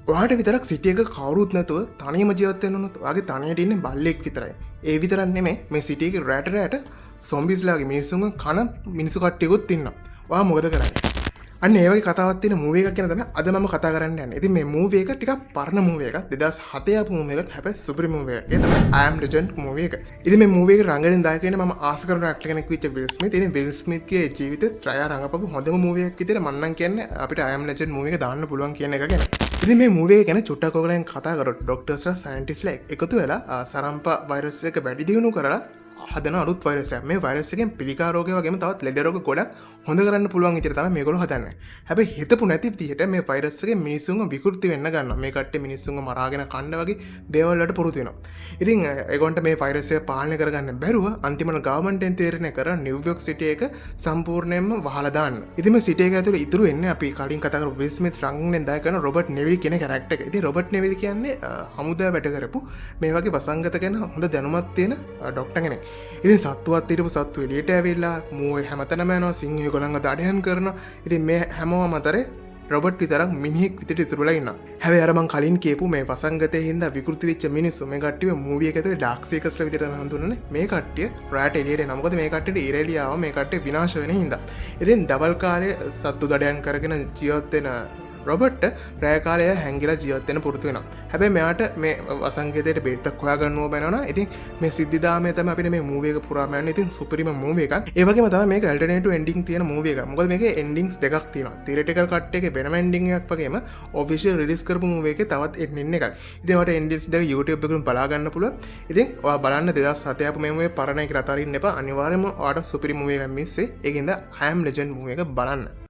ඔයාට විතරක් සිටිය එක කවරුත් නැතුව තනීම ජීවත්තයනුත් වගේ තනයට ඉන්න බල්ලෙක් විතරයි. ඒ විතරන්නේ මේ සිටියක රෑටරෑට සොම්බිස්ලාගේ මිනිස්සුන් කන මිනිසු කට්ටියකුත් ඉන්න. වා මොකද කරන්න. අන්න ඒවයි කතාවත්තින මූවේක කියන තම අද ම කතා කරන්න යන්න ඇති මේ මූවේක ටික පරණ මූවේක දෙදස් හතයප මූවක හැප සුපරි මූවේ තම අයම් ඩජන්් මූවේක ඉදි මේ මූවේ රංගන දායකන ම ආස්කර ක්ලනෙක් විච විල්ස්මි තින විල්ස්මිත්ගේ ජීවිත ත්‍රය රඟපු හොඳම මූවයක් විතර මන්නන් කියන්න අපිට අයම් ලජන් මූවක දාන්න පුළුවන් කියන එක ගැන ඉදි මේ මූවේ ගැන චුට්ටකෝලෙන් කතාකර ඩොක්ටර්ස්ල සයින්ටිස්ල එකතු වෙලා සරම්ප වෛරස් එක වැඩි දියුණු කරලා හදන අරුත් වෛරස මේ වෛරසකෙන් පිළිකාරෝගය වගේම තවත් ලෙඩරෝග ගොඩක් හොඳ කරන්න පුළුවන් ඉතින් තමයි මේගොල්ලෝ හදන්නේ. හැබැයි හිතපු නැති විදිහට මේ වෛරස් එකේ මිනිස්සුන්ව විකෘති වෙන්න ගන්නවා. මේ කට්ටිය මිනිස්සුන්ව මරාගෙන කන්න වගේ දේවල් වලට පුරුදු වෙනවා. ඉතින් ඒගොන්ට මේ වෛරස් එක පාලනය කරගන්න බැරුව අන්තිමට ගවර්න්මන්ට්ෙන් තීරණය කරා නිව්යෝර්ක් සිටි එක සම්පූර්ණයෙන්ම වහලා දාන්න. ඉතින් මේ සිටි එක ඇතුළේ ඉතුරු වෙන්නේ අපි කලින් කතා කරපු විල් ස්මිත් රංගනෙන් දාය කරන රොබර්ට් නෙවිල් කියන කැරක්ටර් එක. ඉතින් රොබර්ට් නෙවිල් කියන්නේ හමුදා වැඩ කරපු මේ වගේ වසංගත ගැන හොඳ දැනුමක් තියෙන ඩොක්ටර් කෙනෙක්. ඉතින් සත්තුවත් ඉරපු සත්තු එලියට ඇවිල්ලා මූවේ හැමතැනම යනවා සිංහය ගොල්ලන්ව දඩයන් කරනවා. ඉතින් මේ හැමෝම අතරේ රොබර්ට් විතරක් මිනිහෙක් විදිහට ඉතුරුලා ඉන්නවා. හැබැයි අර මං කලින් කියපු මේ වසංගතයේ හින්දා විකෘති වෙච්ච මිනිස්සු මේ කට්ටිය මූවි එක ඇතුලේ ඩාර්ක් සීකර්ස්ලා විදිහට තමයි හඳුන්වන්නේ. මේ කට්ටිය රෑට එලියට එනවා. මොකද මේ කට්ටියට ඉරේලිය ආව මේ කට්ටිය විනාශ වෙන හින්දා. ඉතින් ඩබල් කාලේ සත්තු දඩයන් කරගෙන ජීවත් වෙන රොබට් රෑකාලය හැංගිලා ජීවත්වෙන පුරුතු වෙන. හැබැයි මෙයාට මේ වසංගතයට බේතක් හොයාගන්නවා බැනවා. ඉතින් මේ සිද්ධාමය තමයි අපිට මේ මූවි එක පුරාම යන්නේ. ඉතින් සුපිරිම මූවි එකක්. ඒ වගේම තමයි මේක ඇල්ටර්නේටිව් එන්ඩින් තියෙන මූවි එකක්. මොකද මේකේ එන්ඩින්ග්ස් දෙකක් තියෙනවා. තියරිටිකල් කට් එකේ වෙනම එන්ඩින් එකක් වගේම ඔෆිෂියල් රිලීස් කරපු මූවි එකේ තවත් එන්ඩින් එකක්. ඉතින් ඔයාලට එන්ඩින්ග්ස් දෙක YouTube එකෙන් බලා ගන්න පුළුවන්. ඉතින් ඔයා බලන්න 2007 ආපු මේ මූවි පරණ එක අතරින් එපා. අනිවාර්යයෙන්ම ඔයාලට සුපිරි මූවි එකක් මිස් වෙයි. ඒකින්ද I am legend මූවි එක බලන්න.